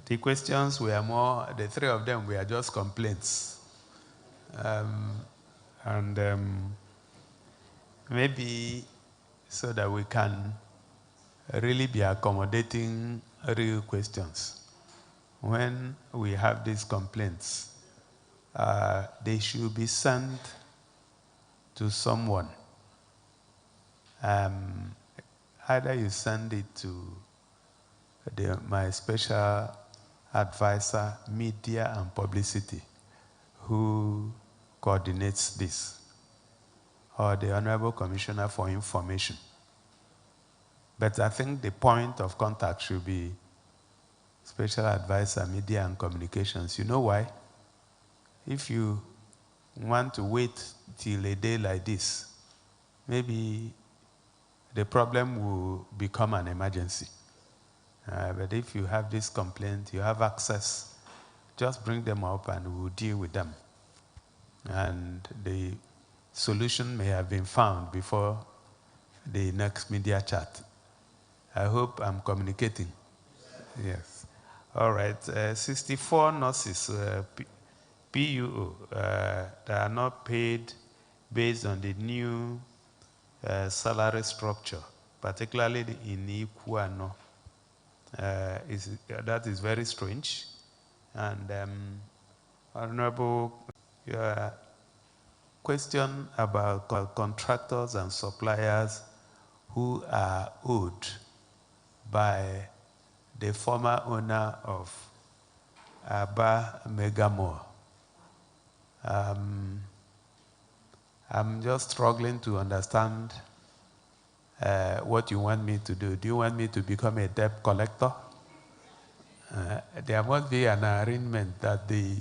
The questions were more, the three of them were just complaints. Maybe so that we can really be accommodating real questions. When we have these complaints, they should be sent to someone. Either you send it to my special advisor, media and publicity, who coordinates this, or the Honorable Commissioner for Information. But I think the point of contact should be Special Advisor, Media and Communications. You know why? If you want to wait till a day like this, maybe the problem will become an emergency. But if you have this complaint, you have access, just bring them up and we'll deal with them. And the solution may have been found before the next media chat. I hope I'm communicating. Yes. All right. 64 nurses, PUO, that are not paid based on the new salary structure, particularly in Ikuano. That is very strange. And Honorable, your question about contractors and suppliers who are owed by the former owner of Aba Mega Mall. I'm just struggling to understand what you want me to do. Do you want me to become a debt collector? There must be an arrangement that the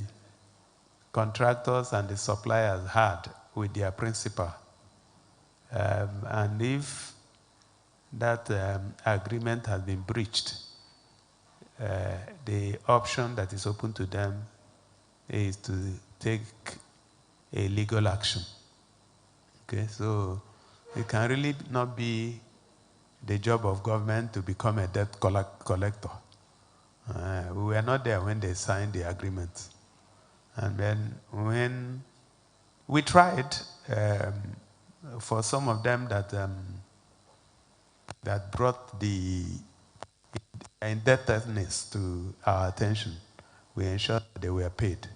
contractors and the suppliers had with their principal. And if that agreement has been breached, the option that is open to them is to take a legal action. Okay, so it can really not be the job of government to become a debt collector. We were not there when they signed the agreement. And then when we tried, for some of them that brought the indebtedness to our attention, we ensured they were paid.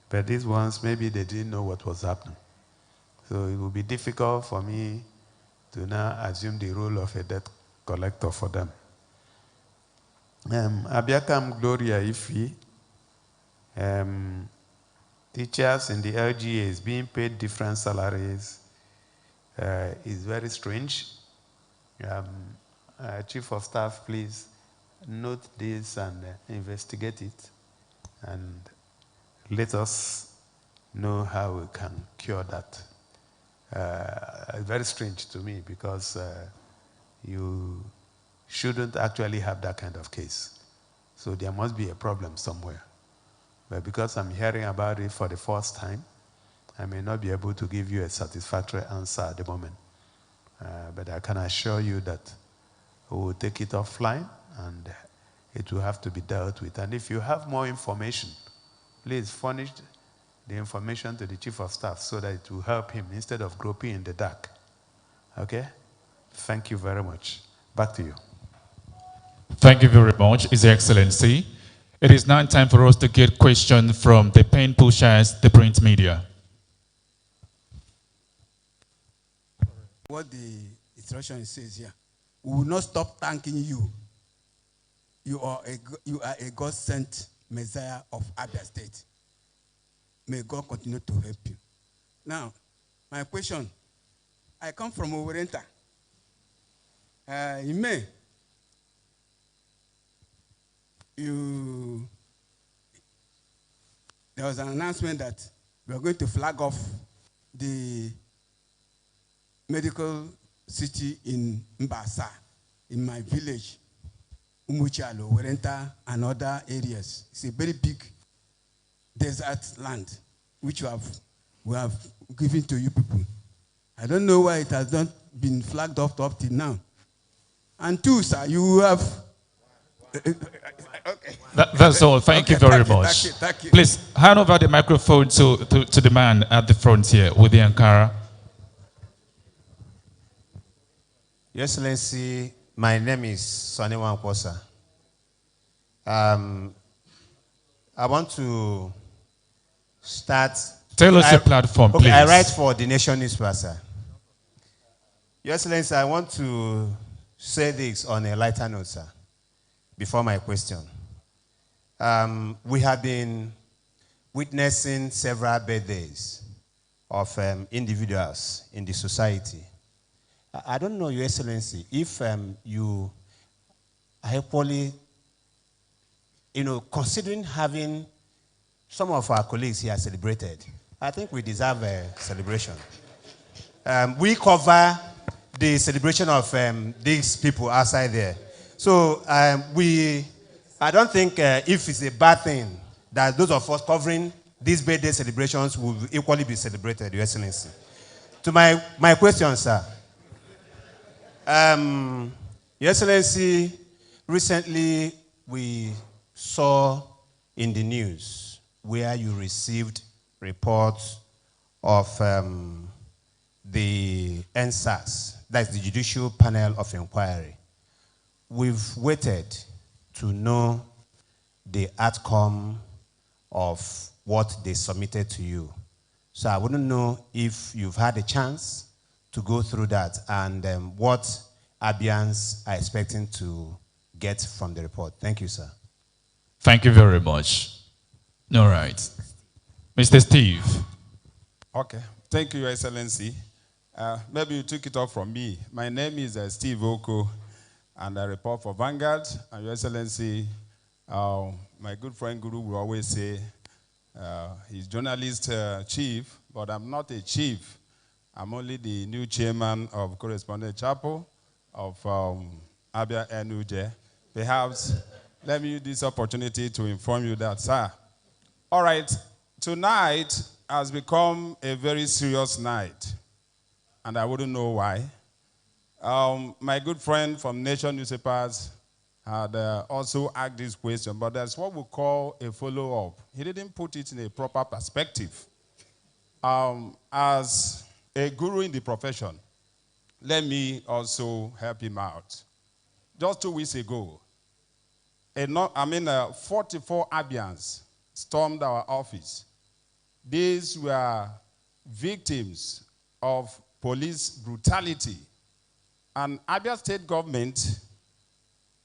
But these ones, maybe they didn't know what was happening. So it will be difficult for me to now assume the role of a debt collector for them. Abiakam Gloria Ifi, teachers in the LGA is being paid different salaries is very strange. Chief of Staff, please note this and investigate it, and let us know how we can cure that. Very strange to me, because you shouldn't actually have that kind of case. So there must be a problem somewhere. But because I'm hearing about it for the first time, I may not be able to give you a satisfactory answer at the moment. But I can assure you that we will take it offline and it will have to be dealt with. And if you have more information, please furnish the information to the Chief of Staff so that it will help him instead of groping in the dark. Okay? Thank you very much. Back to you. Thank you very much, His Excellency. It is now time for us to get questions from the pen pushers, the print media. What the instruction says here, we will not stop thanking you. You are a God-sent Messiah of Abia State. May God continue to help you. Now, my question, I come from Owerenta. In May, there was an announcement that we are going to flag off the medical city in Mbasa, in my village, Umuchalo, Owerenta, and other areas. It's a very big desert land, which we have given to you people. I don't know why it has not been flagged off up till now. And two, sir, you have Okay. That's all. Thank you very much. Thank you. Please hand over the microphone to the man at the front here with the Ankara. Your Excellency, my name is Sonny Wankwosa. I want to start. Tell us your platform, please. I write for the Nation newspaper, sir. Your Excellency, I want to say this on a lighter note, sir, before my question. We have been witnessing several birthdays of individuals in the society. I don't know, Your Excellency, if you are equally, considering having some of our colleagues here celebrated, I think we deserve a celebration. We cover the celebration of these people outside there. So I don't think if it's a bad thing that those of us covering these birthday celebrations will equally be celebrated, Your Excellency. To my question, sir. Your Excellency, recently we saw in the news where you received reports of the NSAS, that's the Judicial Panel of Inquiry. We've waited to know the outcome of what they submitted to you. So I wouldn't know if you've had a chance to go through that and what Abians are expecting to get from the report. Thank you, sir. Thank you very much. All right. Mr. Steve. Okay. Thank you, Your Excellency. Maybe you took it off from me. My name is Steve Oko, and I report for Vanguard. And Your Excellency, my good friend Guru will always say he's journalist chief, but I'm not a chief. I'm only the new chairman of Correspondent Chapel of Abia NUJ. Perhaps let me use this opportunity to inform you that, sir. All right, tonight has become a very serious night, and I wouldn't know why. My good friend from Nation newspapers had also asked this question, but there's what we call a follow-up. He didn't put it in a proper perspective. As a guru in the profession, let me also help him out. Just 2 weeks ago, 44 Abians stormed our office. These were victims of police brutality. And Abia State government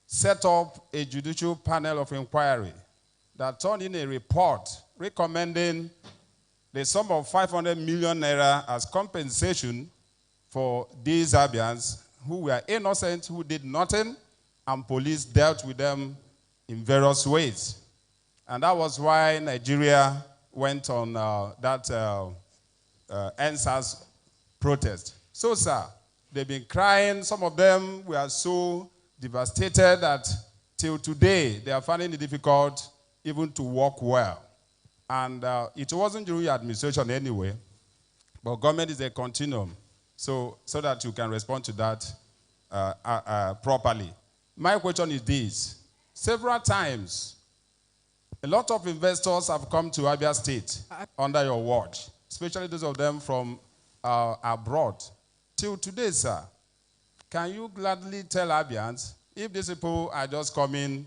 set up a judicial panel of inquiry that turned in a report recommending the sum of 500 million naira as compensation for these Abians who were innocent, who did nothing, and police dealt with them in various ways. And that was why Nigeria went on that NSAS protest. So, sir, they've been crying. Some of them were so devastated that till today they are finding it difficult even to walk well. And it wasn't during your administration anyway, but government is a continuum, so that you can respond to that properly. My question is this. Several times, a lot of investors have come to Abia State under your watch, especially those of them from abroad. Till today, sir, can you gladly tell Abians if these people are just coming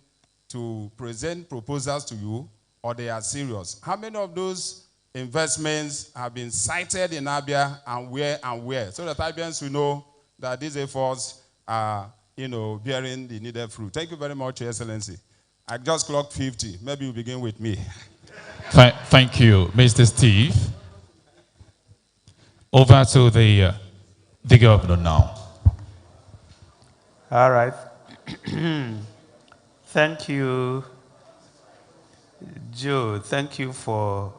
to present proposals to you or they are serious? How many of those investments have been cited in Abia and where, so that Abians will know that these efforts are, bearing the needed fruit? Thank you very much, Your Excellency. I just clocked 50. Maybe you begin with me. Thank you, Mr. Steve. Over to the governor now. All right. Thank you, Joe. Thank you for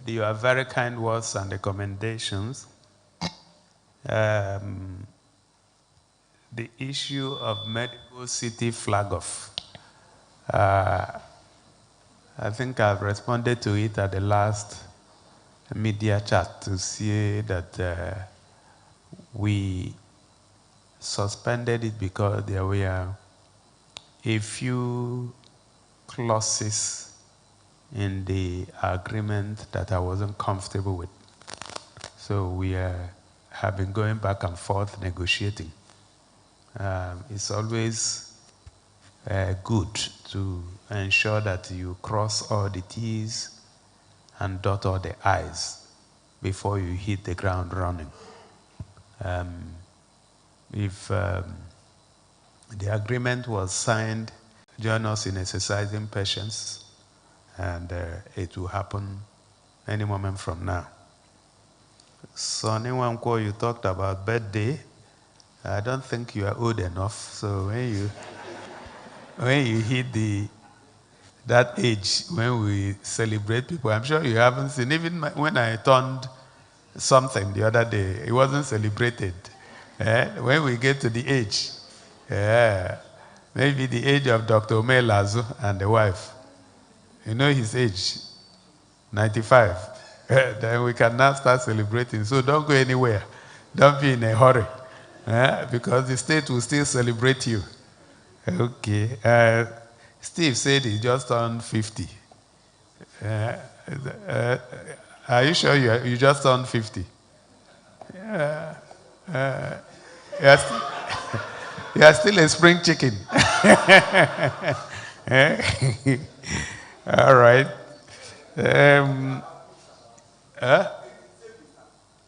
your very kind words and recommendations. The issue of medical city flag off. I think I've responded to it at the last media chat to see that we suspended it because there were a few clauses in the agreement that I wasn't comfortable with. So we have been going back and forth negotiating. It's always good to ensure that you cross all the T's and dot all the I's before you hit the ground running. If the agreement was signed, join us in exercising patience, and it will happen any moment from now. Sonny Wanko, you talked about birthday. I don't think you are old enough, so when you hit that age when we celebrate people, I'm sure you haven't seen, even when I turned something the other day, it wasn't celebrated. When we get to the age, maybe the age of Dr. Omelazu and the wife, you know his age, 95. Then we can now start celebrating. So don't go anywhere. Don't be in a hurry, because the state will still celebrate you. Okay. Steve said he just turned 50. Are you sure you just turned 50? You are still a spring chicken. All right.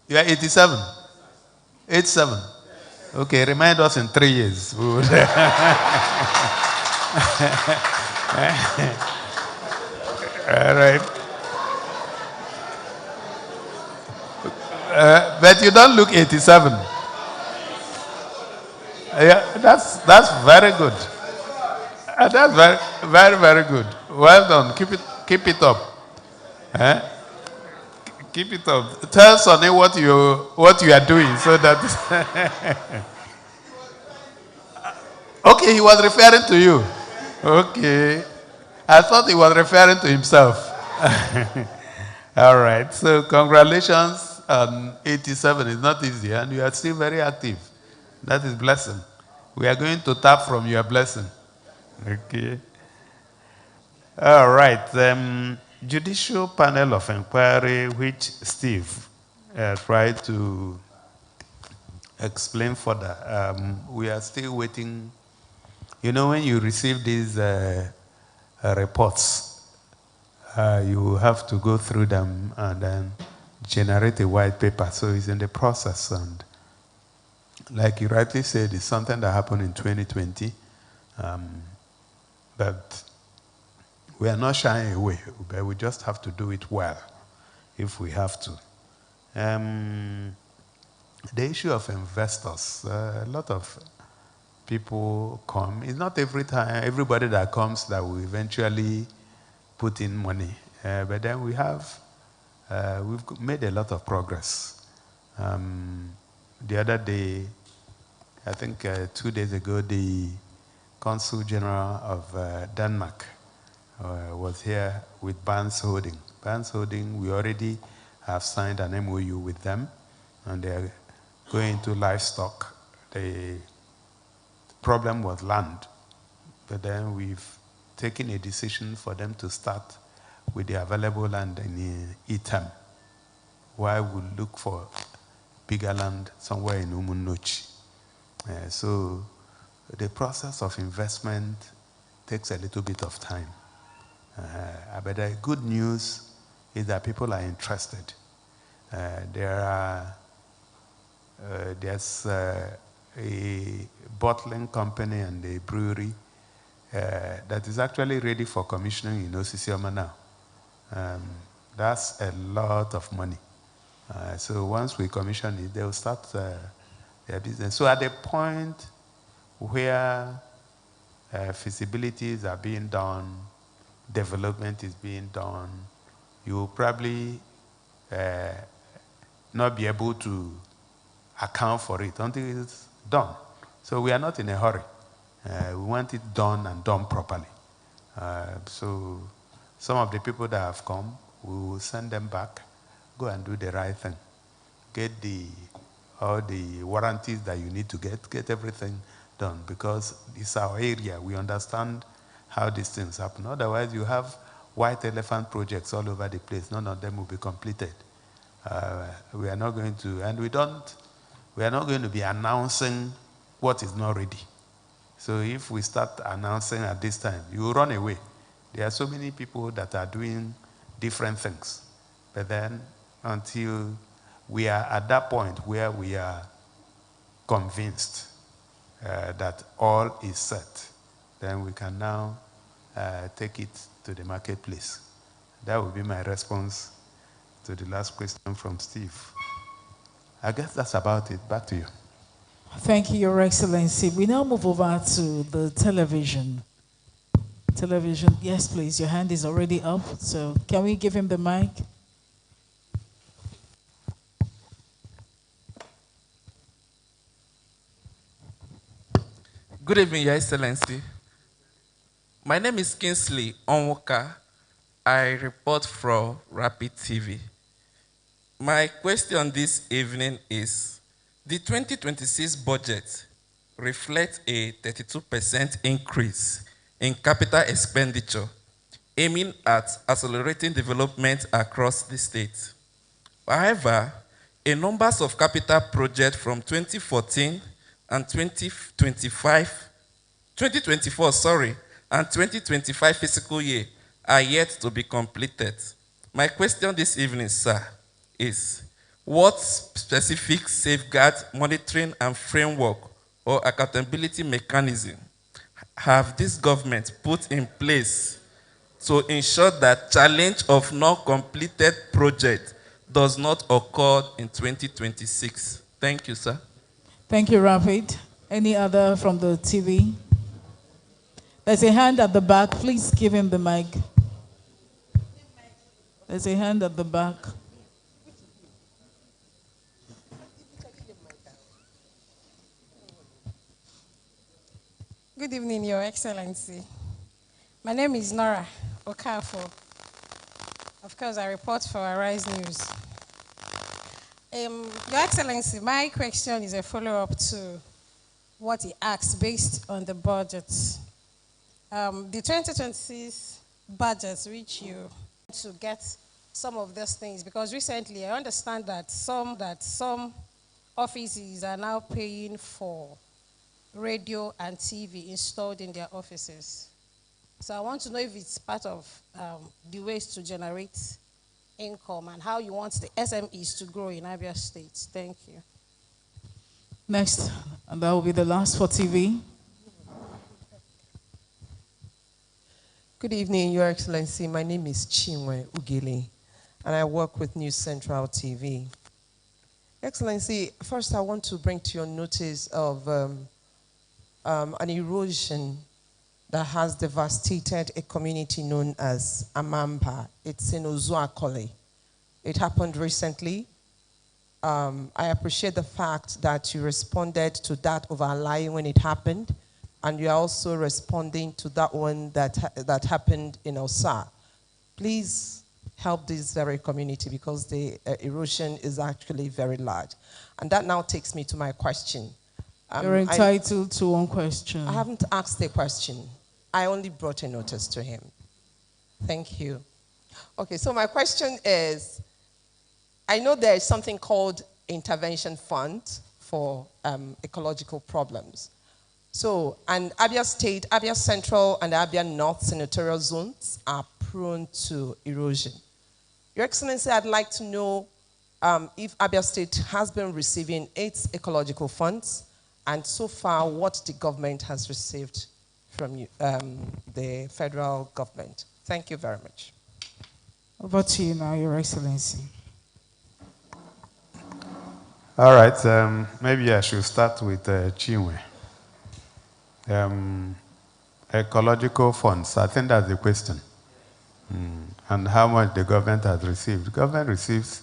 You are 87? 87? Okay, remind us in 3 years. All right. But you don't look 87. Yeah, that's very good. That's very, very, very good. Well done. Keep it up. Keep it up. Tell Sonny what you are doing so that. Okay, he was referring to you. Okay, I thought he was referring to himself. All right. So congratulations on 87. It's not easy, and you are still very active. That is blessing. We are going to tap from your blessing. Okay. All right. Judicial panel of inquiry, which Steve tried to explain further. We are still waiting. You know, when you receive these reports, you have to go through them and then generate a white paper. So it's in the process, and like you rightly said, it's something that happened in 2020, but we are not shying away, but we just have to do it well if we have to. The issue of investors, a lot of people come. It's not everybody that comes that will eventually put in money, but then we've made a lot of progress. The other day, I think 2 days ago, the Consul General of Denmark was here with Barnes Holding. Barnes Holding, we already have signed an MOU with them, and they're going into livestock. The problem was land, but then we've taken a decision for them to start with the available land in Itam, while we look for bigger land somewhere in Umunnochi. So the process of investment takes a little bit of time. But the good news is that people are interested. There's a bottling company and a brewery that is actually ready for commissioning in Osisioma now. That's a lot of money. So once we commission it, they'll start their business. So at the point where feasibilities are being done, development is being done, you'll probably not be able to account for it until it's done. So we are not in a hurry. We want it done and done properly. So some of the people that have come, we will send them back, go and do the right thing. Get all the warranties that you need to get everything done, because it's our area. We understand how these things happen. Otherwise, you have white elephant projects all over the place. None of them will be completed. We are not going to, and we are not going to be announcing what is not ready. So if we start announcing at this time, you will run away. There are so many people that are doing different things. But then, until we are at that point where we are convinced that all is set, then we can now take it to the marketplace. That would be my response to the last question from Steve. I guess that's about it. Back to you. Thank you, Your Excellency. We now move over to the television. Television, yes, please. Your hand is already up. So can we give him the mic? Good evening, Your Excellency. My name is Kingsley Onwoka. I report from Rapid TV. My question this evening is, the 2026 budget reflects a 32% increase in capital expenditure, aiming at accelerating development across the state. However, a number of capital projects from 2014 and 2024, and 2025 fiscal year are yet to be completed. My question this evening, sir, is what specific safeguard, monitoring, and framework or accountability mechanism have this government put in place to ensure that challenge of non-completed project does not occur in 2026? Thank you, sir. Thank you, Rapid. Any other from the TV? There's a hand at the back. Please give him the mic. There's a hand at the back. Good evening, Your Excellency. My name is Nora Okafor. Of course, I report for Arise News. Your Excellency, my question is a follow-up to what he asked based on the budget. The 2026 budget, which you to get some of these things, because recently I understand that some offices are now paying for radio and TV installed in their offices. So I want to know if it's part of the ways to generate income and how you want the SMEs to grow in Abia State. Thank you. Next, and that will be the last for TV. Good evening, Your Excellency. My name is Chinwe Ugili, and I work with News Central TV. Excellency, first I want to bring to your notice of an erosion that has devastated a community known as Amamba. It's in Uzuakole. It happened recently. I appreciate the fact that you responded to that of Alai when it happened, and you are also responding to that one that happened in Osa. Please help this very community because the erosion is actually very large. And that now takes me to my question. You're entitled to one question. I haven't asked a question. I only brought a notice to him. Thank you. Okay, so my question is, I know there is something called intervention fund for ecological problems. So, and Abia State, Abia Central, and Abia North senatorial zones are prone to erosion. Your Excellency, I'd like to know if Abia State has been receiving its ecological funds, and so far what the government has received from the federal government. Thank you very much. Over to you now, Your Excellency. All right, maybe I should start with Chinwe. Ecological funds, I think that's the question. And how much the government has received. The government receives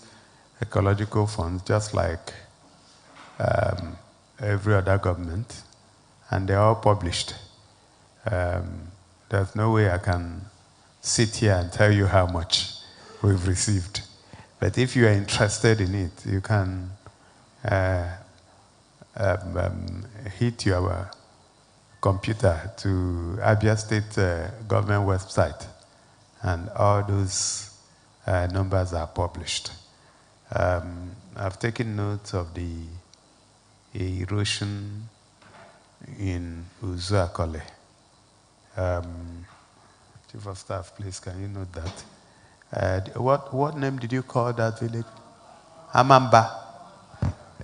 ecological funds just like every other government, and they're all published. There's no way I can sit here and tell you how much we've received. But if you are interested in it, you can hit your computer to Abia State government website, and all those numbers are published. I've taken note of the erosion in Uzuakole. Chief of Staff, please, can you note that? What name did you call that village? Amamba.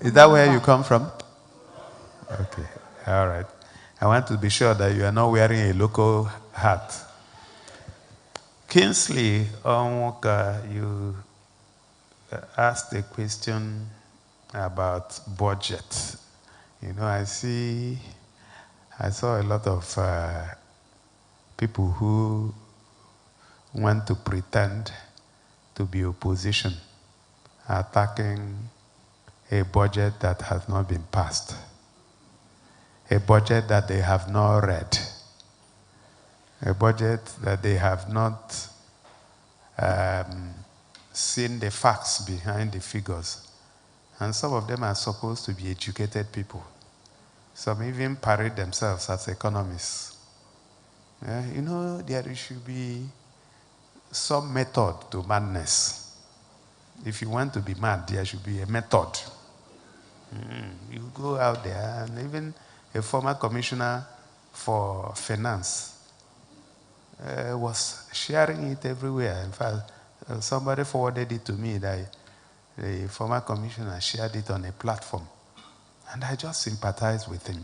Is that where you come from? Okay, all right. I want to be sure that you are not wearing a local hat. Kingsley Onwoka, you asked a question about budget. You know, I saw a lot of people who want to pretend to be opposition, attacking a budget that has not been passed, a budget that they have not read, a budget that they have not seen the facts behind the figures. And some of them are supposed to be educated people. Some even parade themselves as economists. You know, there should be some method to madness. If you want to be mad, there should be a method. You go out there, and even a former commissioner for finance was sharing it everywhere. In fact, somebody forwarded it to me that the former commissioner shared it on a platform. And I just sympathize with him.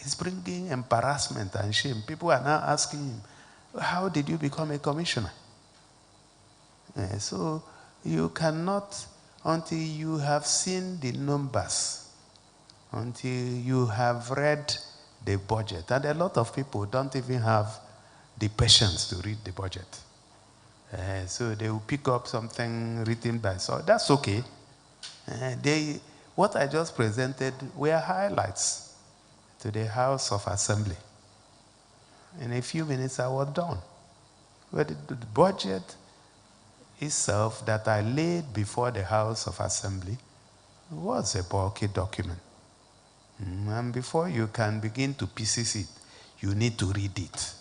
He's bringing embarrassment and shame. People are now asking him, how did you become a commissioner? So you cannot, until you have seen the numbers, until you have read the budget. And a lot of people don't even have the patience to read the budget. So they will pick up something written by, so that's okay. What I just presented were highlights to the House of Assembly. In a few minutes, I was done. But the budget itself that I laid before the House of Assembly was a bulky document. And before you can begin to pieces it, you need to read it.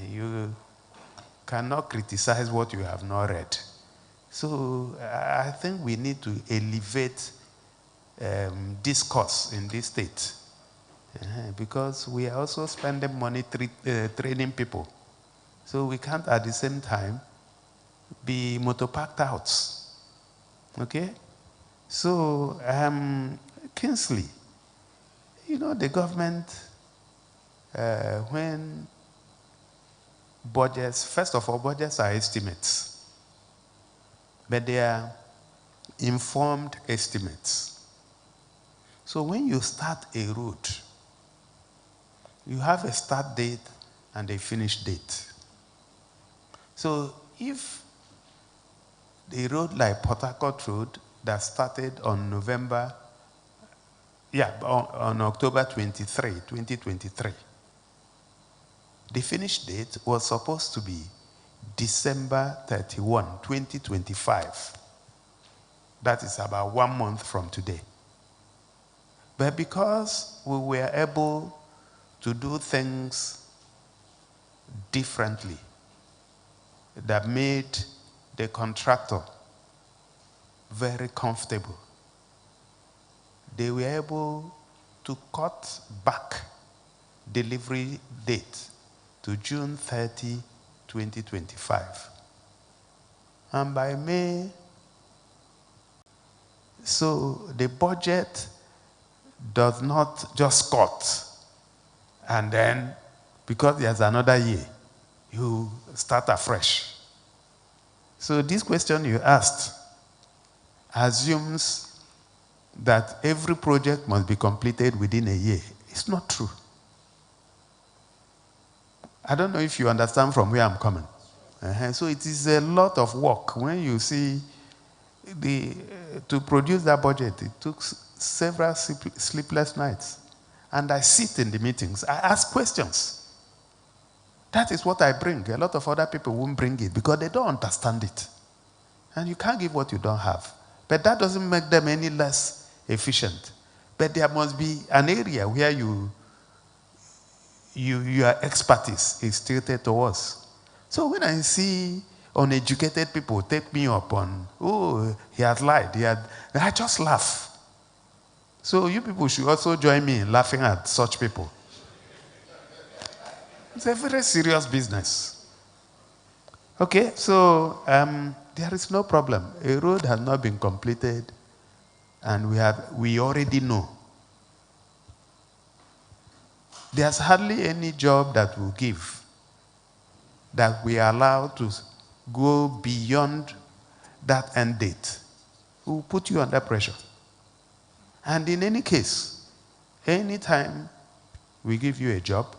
You cannot criticize what you have not read. So I think we need to elevate discourse in this state, because we are also spending money training people. So we can't at the same time be motopacked out. Okay? So Kingsley, you know, the government, when budgets, first of all, budgets are estimates. But they are informed estimates. So when you start a road, you have a start date and a finish date. So if the road like Port Harcourt Road that started on on October 23, 2023, the finish date was supposed to be December 31, 2025. That is about 1 month from today. But because we were able to do things differently, that made the contractor very comfortable, they were able to cut back delivery date to June 30, 2025. And by May, so the budget does not just cut and then, because there's another year, you start afresh. So this question you asked assumes that every project must be completed within a year. It's not true. I don't know if you understand from where I'm coming. So it is a lot of work. When you see to produce that budget, it took several sleepless nights. And I sit in the meetings. I ask questions. That is what I bring. A lot of other people won't bring it because they don't understand it. And you can't give what you don't have. But that doesn't make them any less efficient. But But there must be an area where your expertise is tilted towards. So when I see uneducated people take me up on, oh, he has lied, I just laugh. So you people should also join me in laughing at such people. It's a very serious business. Okay, so there is no problem. A road has not been completed, and we already know. There's hardly any job that will give that we are allowed to go beyond that end date. We will put you under pressure. And in any case, anytime we give you a job,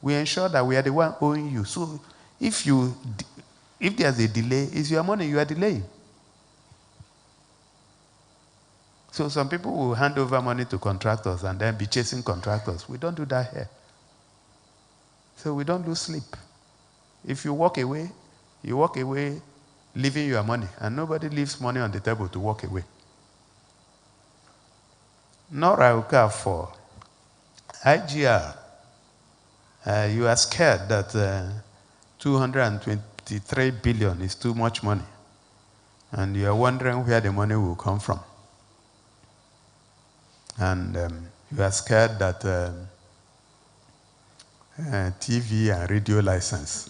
we ensure that we are the one owing you. So if there's a delay, it's your money you are delaying. So some people will hand over money to contractors and then be chasing contractors. We don't do that here. So we don't lose sleep. If you walk away leaving your money, and nobody leaves money on the table to walk away. Nora for IGR, you are scared that 223 billion is too much money, and you are wondering where the money will come from. And you are scared that TV and radio license.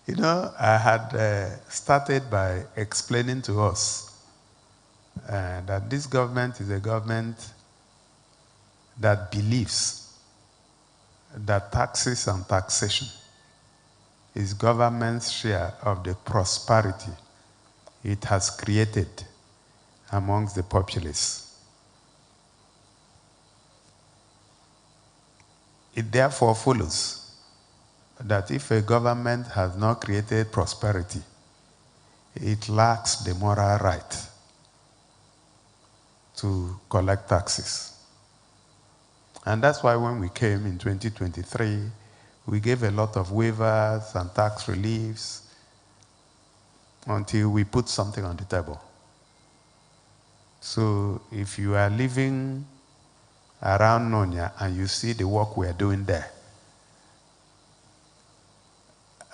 You know, I had started by explaining to us that this government is a government that believes that taxes and taxation is government's share of the prosperity it has created amongst the populace. It therefore follows that if a government has not created prosperity, it lacks the moral right to collect taxes. And that's why when we came in 2023, we gave a lot of waivers and tax reliefs until we put something on the table. So if you are living around Nonya and you see the work we are doing there,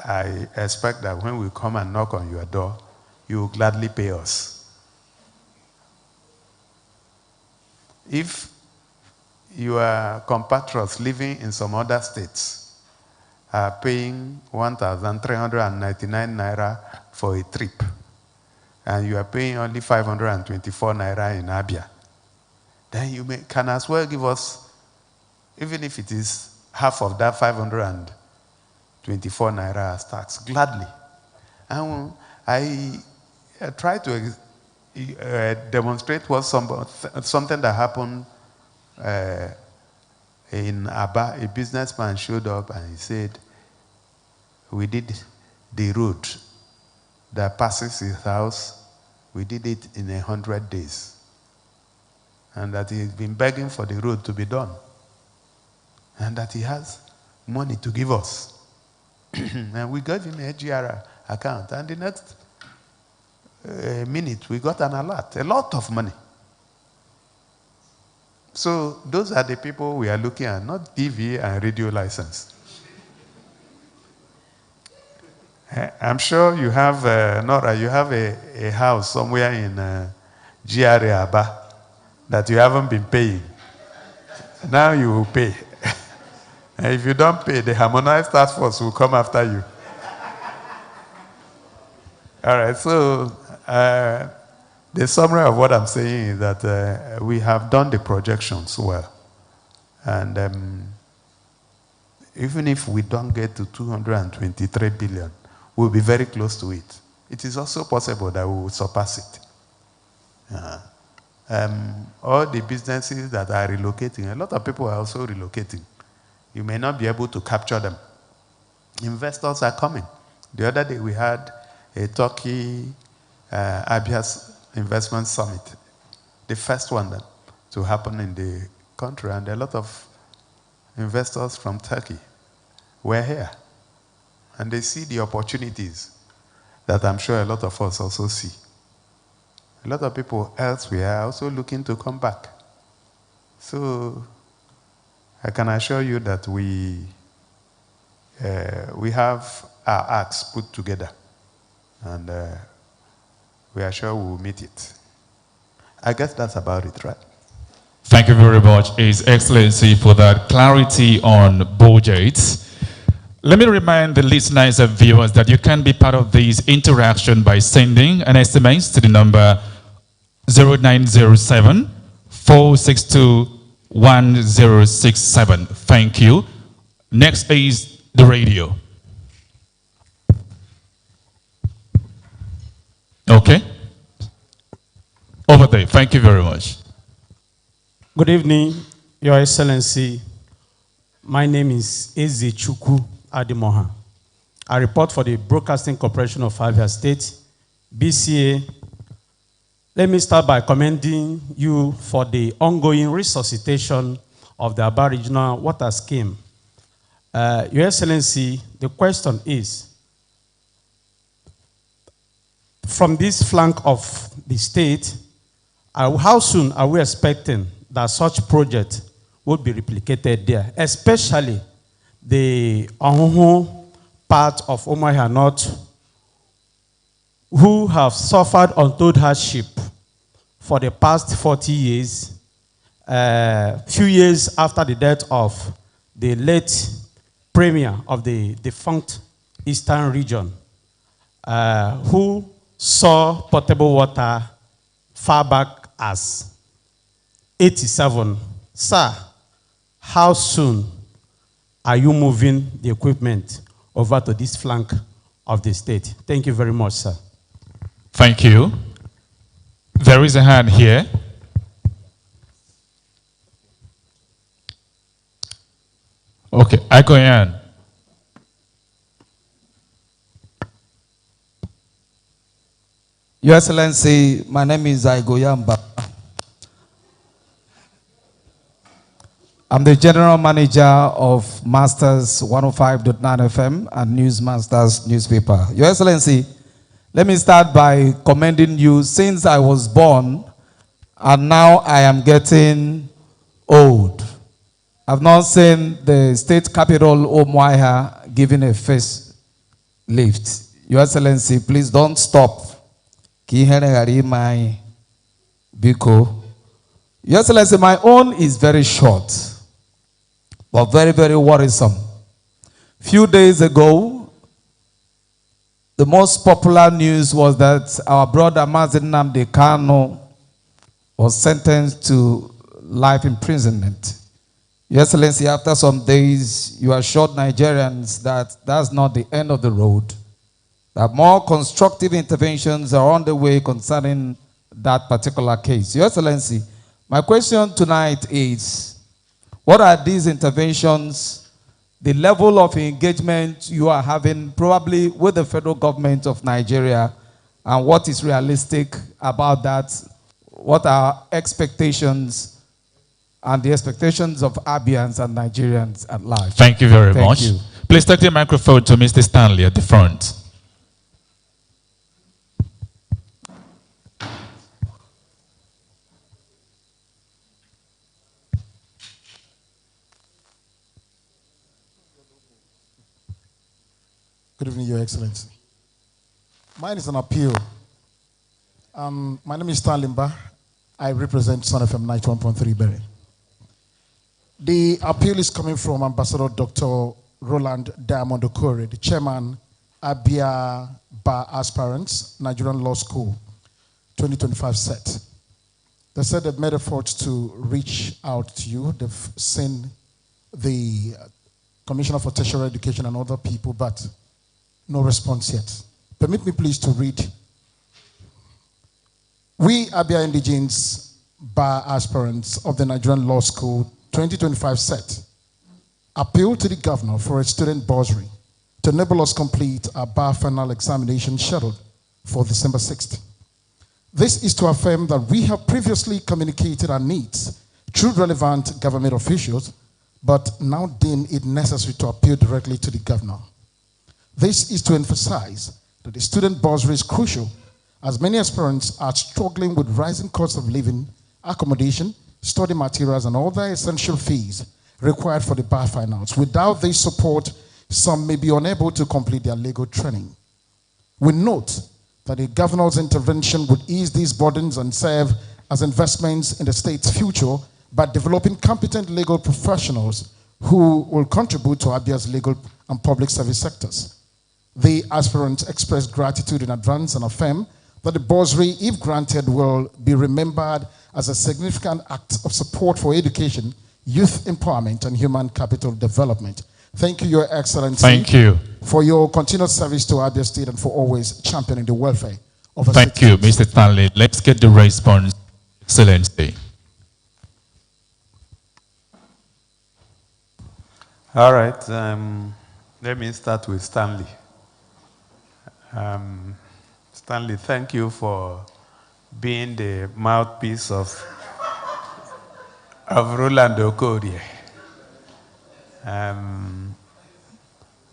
I expect that when we come and knock on your door, you will gladly pay us. If your compatriots living in some other states are paying 1,399 naira for a trip, and you are paying only 524 naira in Abia, then you can as well give us, even if it is half of that 524 naira as tax, gladly. And I try to demonstrate what something that happened in Aba. A businessman showed up and he said, we did the road that passes his house, we did it in 100 days. And that he's been begging for the road to be done. And that he has money to give us. And we gave him a GR account. And the next minute, we got an alert, a lot of money. So those are the people we are looking at, not TV and radio license. I'm sure you have, Nora, you have a house somewhere in GRA Aba that you haven't been paying. Now you will pay. And if you don't pay, the harmonized task force will come after you. All right, so the summary of what I'm saying is that we have done the projections well. And even if we don't get to 223 billion, we'll be very close to it. It is also possible that we will surpass it. All the businesses that are relocating, a lot of people are also relocating. You may not be able to capture them. Investors are coming. The other day we had a Turkey Abias Investment Summit, the first one to happen in the country, and a lot of investors from Turkey were here. And they see the opportunities that I'm sure a lot of us also see. A lot of people elsewhere are also looking to come back. So I can assure you that we have our acts put together, and we are sure we will meet it. I guess that's about it, right? Thank you very much, His Excellency, for that clarity on budgets. Let me remind the listeners and viewers that you can be part of this interaction by sending an SMS to the number 0907 462 1067. Thank you. Next is the radio. Okay. Over there. Thank you very much. Good evening, Your Excellency. My name is Eze Chukwu Adimoha. I report for the Broadcasting Corporation of Abia State, BCA. Let me start by commending you for the ongoing resuscitation of the Aba Regional Water Scheme. Your Excellency, the question is, from this flank of the state, how soon are we expecting that such project would be replicated there, especially the Ohuhu part of Umuahia North, who have suffered untold hardship for the past 40 years, few years after the death of the late premier of the defunct Eastern region, who saw potable water far back as 87. Sir, how soon are you moving the equipment over to this flank of the state? Thank you very much, sir. Thank you. There is a hand here. Okay, I go in. Your Excellency, my name is Aigoyamba. I'm the General Manager of Masters 105.9 FM and Newsmasters newspaper. Your Excellency, let me start by commending you since I was born and now I am getting old. I've not seen the state capital Umuahia giving a face lift. Your Excellency, please don't stop. My Biko. Your Excellency, my own is very short, but very, very worrisome. Few days ago, the most popular news was that our brother Mazi Nnamdi Kanu was sentenced to life imprisonment. Your Excellency, after some days, you assured Nigerians that that's not the end of the road, that more constructive interventions are on the way concerning that particular case. Your Excellency, my question tonight is, what are these interventions, the level of engagement you are having probably with the federal government of Nigeria, and what is realistic about that? What are expectations and the expectations of Abians and Nigerians at large? Thank you very much. You. Please take the microphone to Mr. Stanley at the front. Good evening, Your Excellency. Mine is an appeal. My name is Stan Limba. I represent Sun FM 91.3 Berry. The appeal is coming from Ambassador Dr. Roland Diamond Okore, the chairman, Abia Bar Aspirants, Nigerian Law School, 2025 set. They said they've made efforts to reach out to you. They've seen the Commissioner for Tertiary Education and other people, but no response yet. Permit me please to read. We, Abia Indigenes Bar Aspirants of the Nigerian Law School 2025 set, appeal to the governor for a student bursary to enable us complete our bar final examination scheduled for December 6th. This is to affirm that we have previously communicated our needs through relevant government officials, but now deem it necessary to appeal directly to the governor. This is to emphasize that the student bursary is crucial as many aspirants are struggling with rising costs of living, accommodation, study materials, and other essential fees required for the bar finals. Without this support, some may be unable to complete their legal training. We note that the governor's intervention would ease these burdens and serve as investments in the state's future by developing competent legal professionals who will contribute to Abia's legal and public service sectors. The aspirants express gratitude in advance and affirm that the bursary, if granted, will be remembered as a significant act of support for education, youth empowerment, and human capital development. Thank you, Your Excellency. Thank you. For your continued service to Abia State and for always championing the welfare of our Thank you, Mr. Stanley. Let's get the response, Excellency. All right. Let me start with Stanley. Stanley, thank you for being the mouthpiece of Roland Okorie.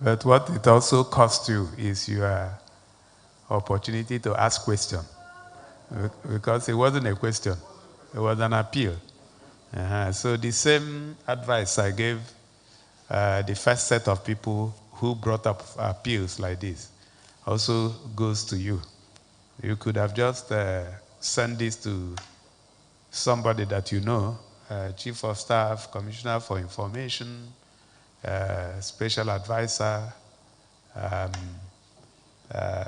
But what it also cost you is your opportunity to ask questions. Because it wasn't a question, it was an appeal. So the same advice I gave the first set of people who brought up appeals like this also goes to you. You could have just sent this to somebody that you know, Chief of Staff, Commissioner for Information, Special Advisor,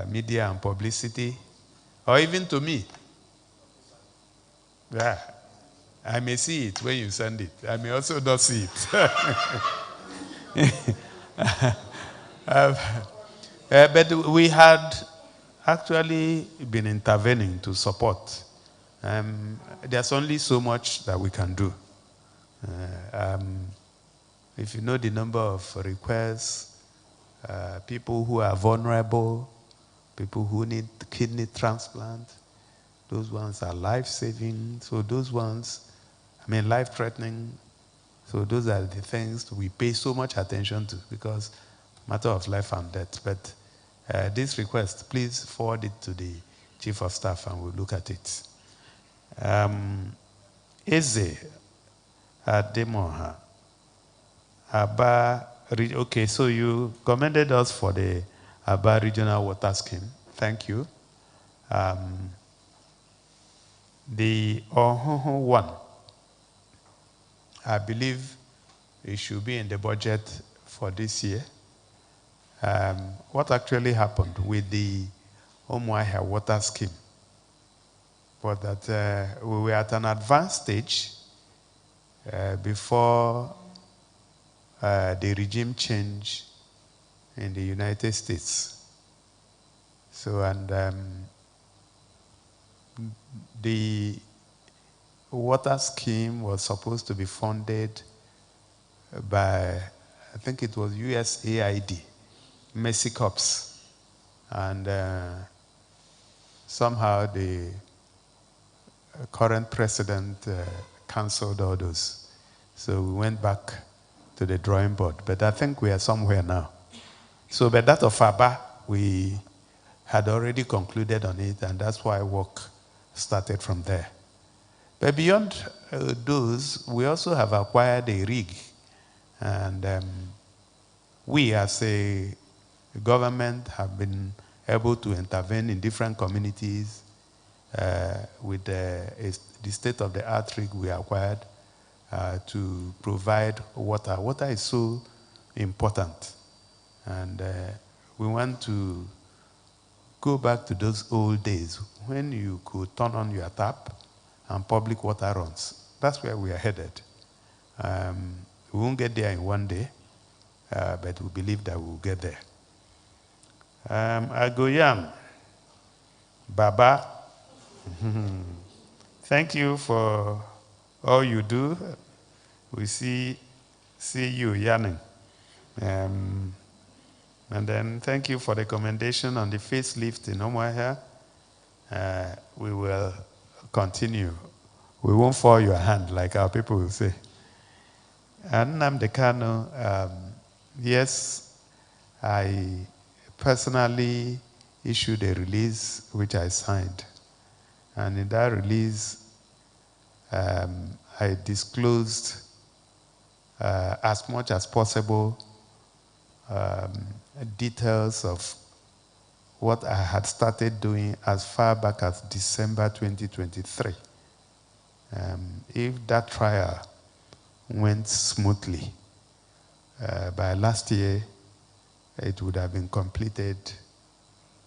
Media and Publicity, or even to me. Yeah, I may see it when you send it. I may also not see it. But we had actually been intervening to support. There's only so much that we can do. If you know the number of requests, people who are vulnerable, people who need kidney transplant, those ones are life-saving. So those ones, life-threatening. So those are the things we pay so much attention to because matter of life and death. But this request, please forward it to the Chief of Staff and we'll look at it. Eze Ademoha. Okay, so you commended us for the Aba Regional Water Scheme. Thank you. The Ohoho one, I believe it should be in the budget for this year. What actually happened with the Omuahia Water Scheme was that we were at an advanced stage before the regime change in the United States. So, and the water scheme was supposed to be funded by, I think it was USAID, Mercy Corps. And somehow the current president canceled all those. So we went back to the drawing board. But I think we are somewhere now. So, but that of Aba, we had already concluded on it, and that's why work started from there. But beyond those, we also have acquired a rig. And we as a government have been able to intervene in different communities with the state-of-the-art rig we acquired to provide water. Water is so important. And we want to go back to those old days when you could turn on your tap and public water runs. That's where we are headed. We won't get there in one day, but we believe that we'll get there. Agoyam, Baba, thank you for all you do. We see you yearning. And then thank you for the commendation on the facelift in Omuahia. We will continue. We won't fall your hand like our people will say. And Namdekano, yes, I personally issued a release which I signed. And in that release, I disclosed as much as possible details of what I had started doing as far back as December 2023. If that trial went smoothly, by last year, it would have been completed,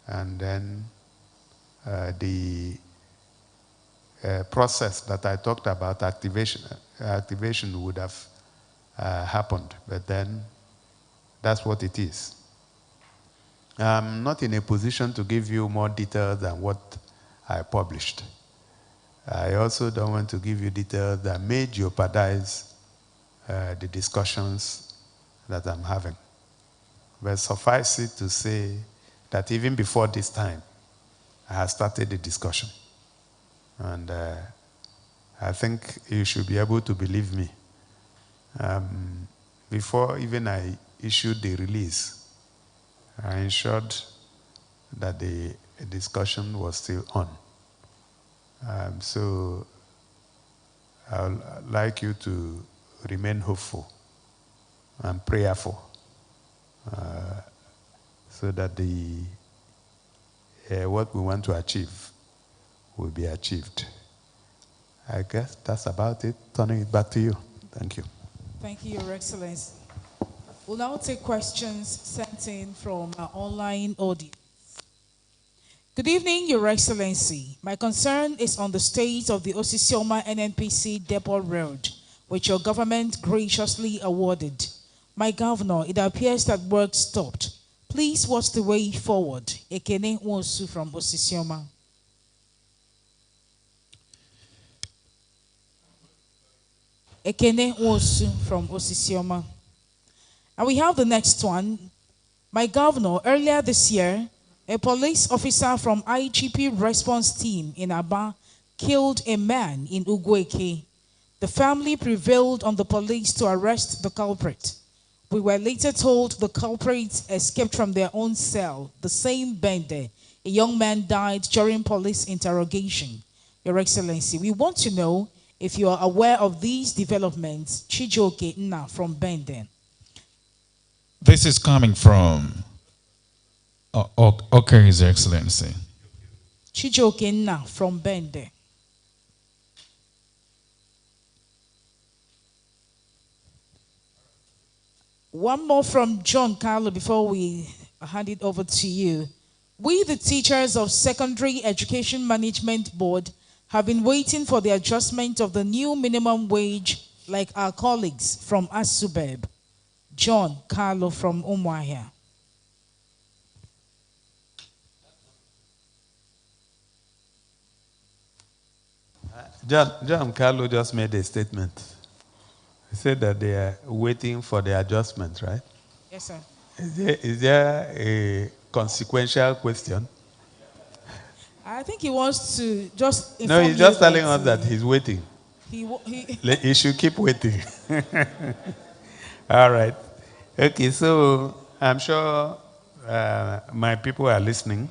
and then the process that I talked about, activation would have happened, but then that's what it is. I'm not in a position to give you more details than what I published. I also don't want to give you details that may jeopardize the discussions that I'm having. But suffice it to say that even before this time, I have started the discussion. And I think you should be able to believe me. Before even I issued the release, I ensured that the discussion was still on. So I would like you to remain hopeful and prayerful so that what we want to achieve will be achieved. I guess that's about it. Turning it back to you. Thank you. Thank you, Your Excellency. We'll now take questions sent in from our online audience. Good evening, Your Excellency. My concern is on the state of the Osisioma NNPC Depot Road, which your government graciously awarded. My governor, it appears that work stopped. Please, what's the way forward? Ekene Wosu from Osisioma. Ekene Wosu from Osisioma. And we have the next one. My governor, earlier this year, a police officer from IGP response team in Aba killed a man in Ugweke. The family prevailed on the police to arrest the culprit. We were later told the culprit escaped from their own cell, the same Bende. A young man died during police interrogation. Your Excellency, we want to know if you are aware of these developments. Chijoke Nna from Bende. This is coming from, okay, His Excellency. Chijoke Nna from Bende. One more from John Carlo before we hand it over to you. We, the teachers of Secondary Education Management Board, have been waiting for the adjustment of the new minimum wage like our colleagues from Asubeb. John Carlo from Umuahia. John Carlo just made a statement. He said that they are waiting for the adjustment, right? Yes, sir. Is there a consequential question? I think he wants to just No, he's just telling us that he's waiting. He should keep waiting. All right. Okay, so I'm sure my people are listening.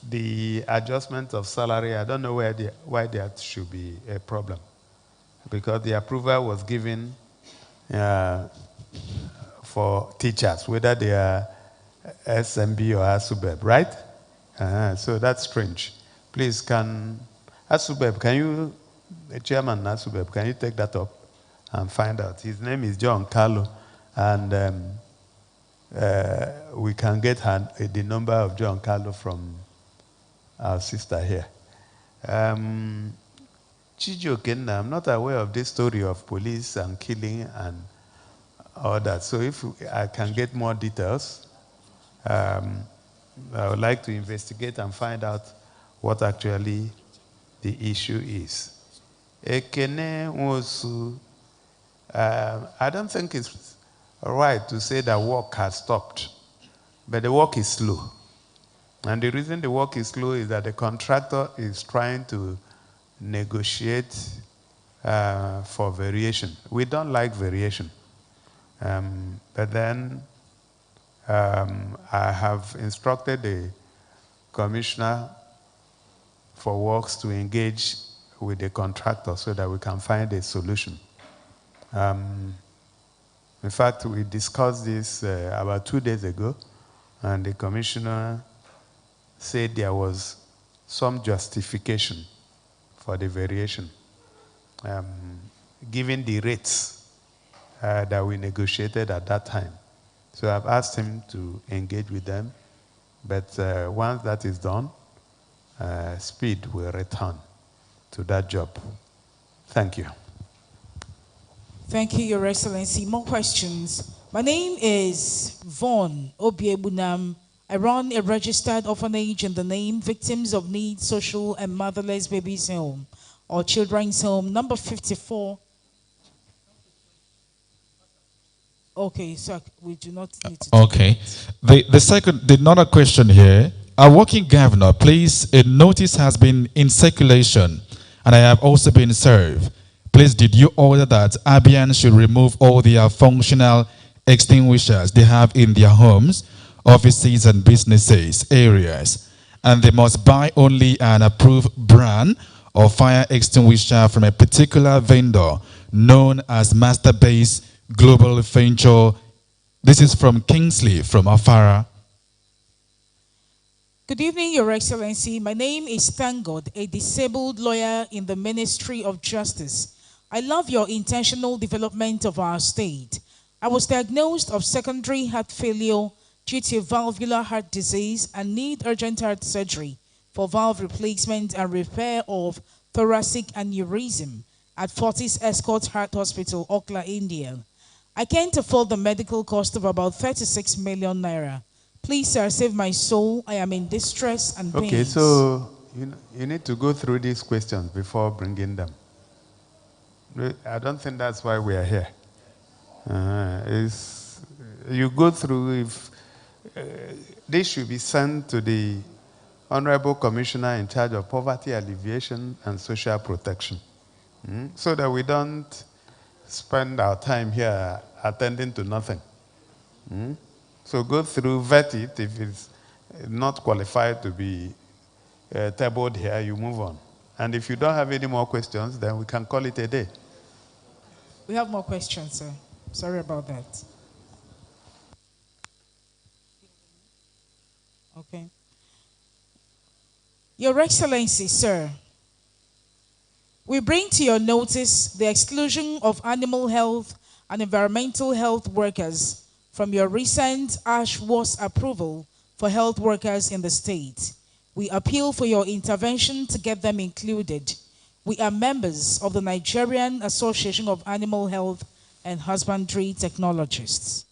The adjustment of salary, I don't know why that should be a problem. Because the approval was given for teachers, whether they are SMB or ASUBEB, right? So that's strange. Please, ASUBEB, can you, Chairman ASUBEB, can you take that up and find out? His name is John Carlo, and we can get the number of John Carlo from our sister here. Chijoke, I'm not aware of this story of police and killing and all that. So if I can get more details, I would like to investigate and find out what actually the issue is. Ekene Wosu, I don't think it's right to say that work has stopped, but the work is slow. And the reason the work is slow is that the contractor is trying to negotiate for variation. We don't like variation. But then I have instructed the Commissioner for Works to engage with the contractor so that we can find a solution. In fact, we discussed this about 2 days ago, and the Commissioner said there was some justification for the variation, given the rates that we negotiated at that time. So I've asked him to engage with them, but once that is done, Speed will return to that job. Thank you. Thank you, Your Excellency. More questions. My name is Vaughn Obiebunam. I run a registered orphanage in the name Victims of Need Social and Motherless Babies Home or Children's Home, number 54. Okay, so we do not need to. Okay. The another question here. Our working governor, please, a notice has been in circulation and I have also been served. Please, did you order that Abians should remove all their functional extinguishers they have in their homes, offices and businesses areas, and they must buy only an approved brand of fire extinguisher from a particular vendor known as Master Base Global Venture? This is from Kingsley from Afara. Good evening, Your Excellency. My name is Thangod, a disabled lawyer in the Ministry of Justice. I love your intentional development of our state. I was diagnosed of secondary heart failure due to valvular heart disease and need urgent heart surgery for valve replacement and repair of thoracic aneurysm at Fortis Escort Heart Hospital, Okla, India. I can't afford the medical cost of about 36 million naira. Please, sir, save my soul. I am in distress and pain. Okay, so you need to go through these questions before bringing them. I don't think that's why we are here. You go through, if this should be sent to the Honorable Commissioner in charge of Poverty Alleviation and Social Protection, so that we don't spend our time here attending to nothing. So go through, vet it. If it's not qualified to be tabled here, you move on. And if you don't have any more questions, then we can call it a day. We have more questions, sir. Sorry about that. Okay. Your Excellency, sir, we bring to your notice the exclusion of animal health and environmental health workers from your recent ASHWOS approval for health workers in the state. We appeal for your intervention to get them included. We are members of the Nigerian Association of Animal Health and Husbandry Technologists.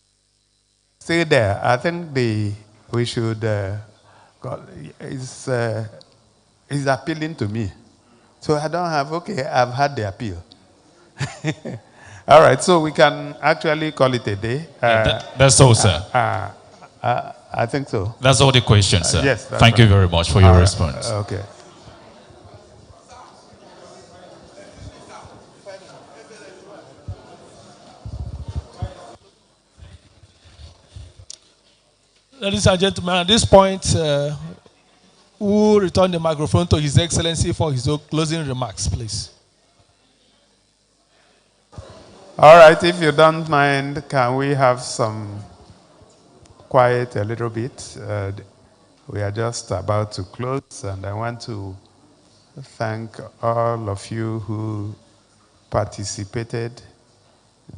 Stay there. I think we should, it's appealing to me. So I don't have, okay, I've had the appeal. All right, so we can actually call it a day. That's all, sir. I think so. That's all the questions, sir. Yes. Thank you very much for your response. Okay. Ladies and gentlemen, at this point, we'll return the microphone to His Excellency for his closing remarks, please. All right, if you don't mind, can we have some quiet a little bit? We are just about to close, and I want to thank all of you who participated,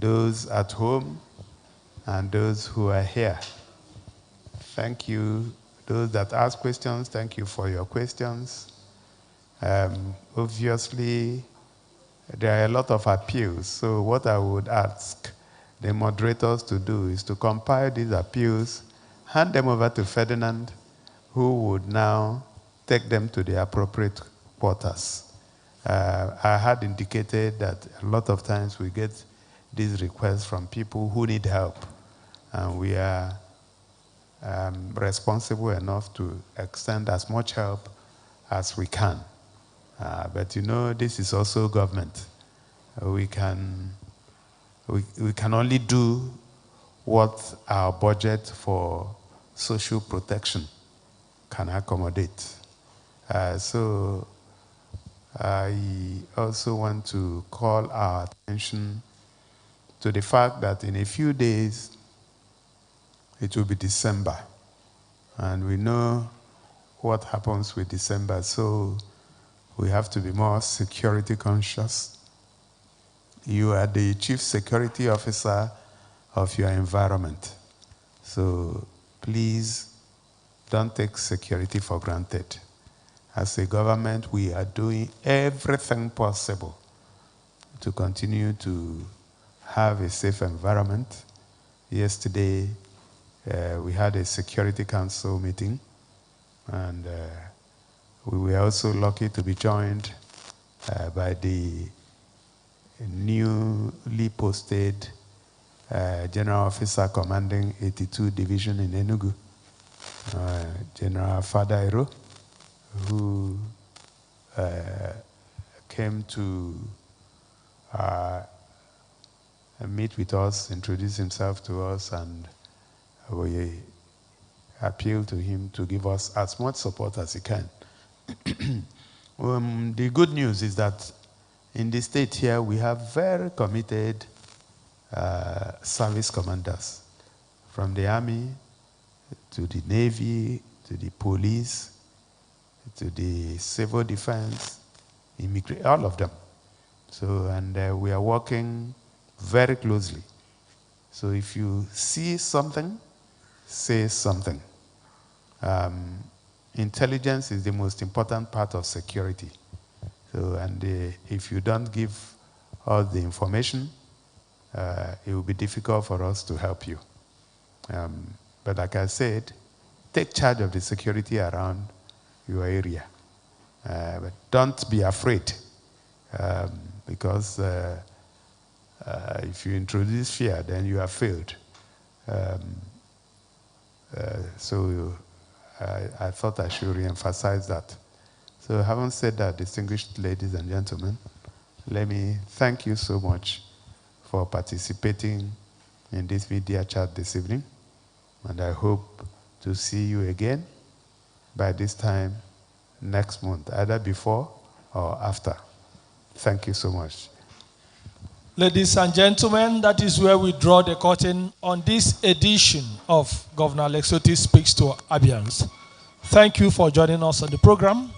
those at home and those who are here. Thank you. Those that ask questions, thank you for your questions. Obviously, there are a lot of appeals. So what I would ask the moderators to do is to compile these appeals, hand them over to Ferdinand, who would now take them to the appropriate quarters. I had indicated that a lot of times we get these requests from people who need help, and we are responsible enough to extend as much help as we can. But you know, this is also government. We can only do what our budget for social protection can accommodate. So I also want to call our attention to the fact that in a few days, it will be December. And we know what happens with December, so we have to be more security conscious. You are the chief security officer of your environment. So please don't take security for granted. As a government, we are doing everything possible to continue to have a safe environment. Yesterday, we had a Security Council meeting, and we were also lucky to be joined by the newly posted General Officer Commanding 82 Division in Enugu, General Fadairo, who came to meet with us, introduce himself to us, and we appeal to him to give us as much support as he can. The good news is that in the state here, we have very committed service commanders, from the Army to the Navy to the police to the civil defense, all of them. So, and we are working very closely. So if you see something, say something. Intelligence is the most important part of security. So, and if you don't give all the information, it will be difficult for us to help you. But like I said, take charge of the security around your area. But don't be afraid, because if you introduce fear, then you have failed. So I thought I should re-emphasize that. So having said that, distinguished ladies and gentlemen, let me thank you so much for participating in this media chat this evening. And I hope to see you again by this time next month, either before or after. Thank you so much. Ladies and gentlemen, that is where we draw the curtain on this edition of Governor Alex Otti Speaks to Abians. Thank you for joining us on the program.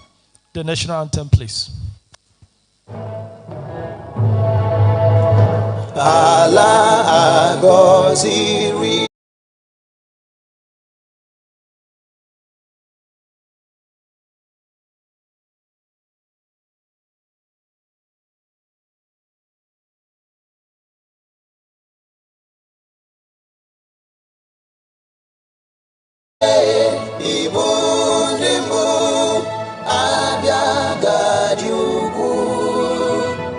The national anthem, please. Allah Agoziri. Ibundimbu Abia Gajugu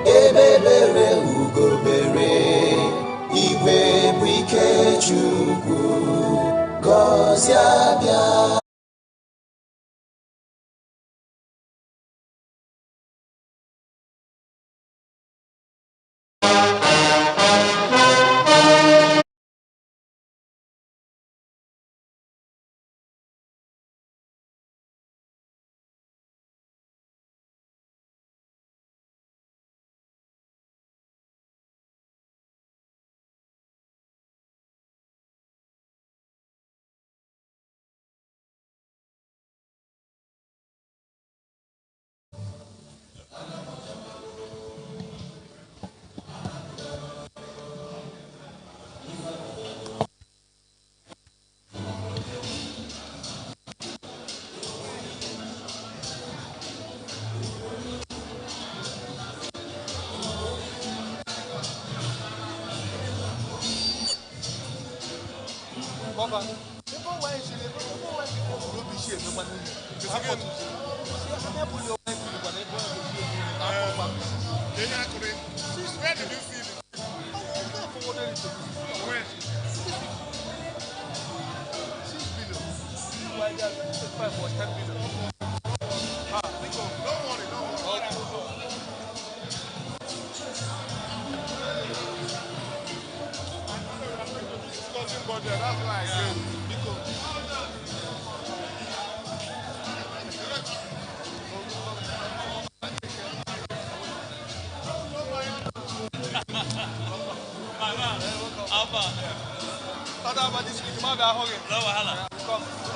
Ebebere Ugobere Igwe Bwike Chukwu Gozi Abia. Where did you see it? Where? 6 billion. Why that 5 was 10 billion. Don't worry, don't worry. closing budget. That's why I came. Alpha. Talk about this week. No wahala.